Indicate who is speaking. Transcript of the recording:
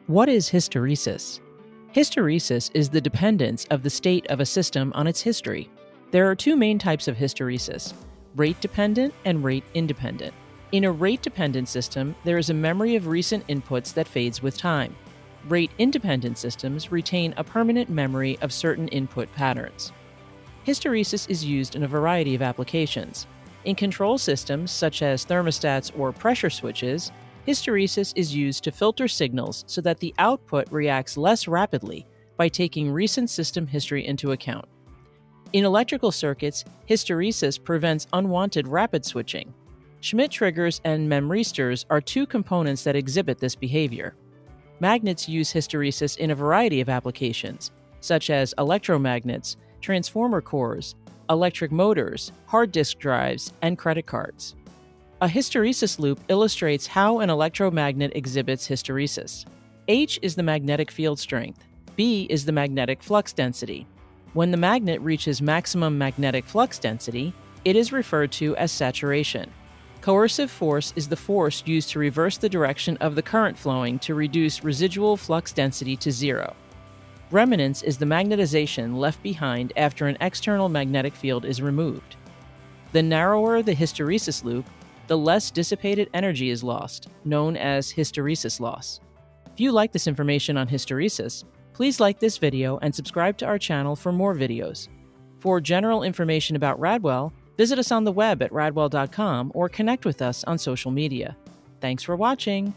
Speaker 1: What is hysteresis? Hysteresis is the dependence of the state of a system on its history. There are two main types of hysteresis, rate-dependent and rate-independent. In a rate-dependent system, there is a memory of recent inputs that fades with time. Rate-independent systems retain a permanent memory of certain input patterns. Hysteresis is used in a variety of applications. In control systems, such as thermostats or pressure switches, hysteresis is used to filter signals so that the output reacts less rapidly by taking recent system history into account. In electrical circuits, hysteresis prevents unwanted rapid switching. Schmidt triggers and memristors are two components that exhibit this behavior. Magnets use hysteresis in a variety of applications, such as electromagnets, transformer cores, electric motors, hard disk drives, and credit cards. A hysteresis loop illustrates how an electromagnet exhibits hysteresis. H is the magnetic field strength. B is the magnetic flux density. When the magnet reaches maximum magnetic flux density, it is referred to as saturation. Coercive force is the force used to reverse the direction of the current flowing to reduce residual flux density to zero. Remanence is the magnetization left behind after an external magnetic field is removed. The narrower the hysteresis loop, the less dissipated energy is lost, known as hysteresis loss. If you like this information on hysteresis, please like this video and subscribe to our channel for more videos. For general information about Radwell, visit us on the web at radwell.com or connect with us on social media. Thanks for watching!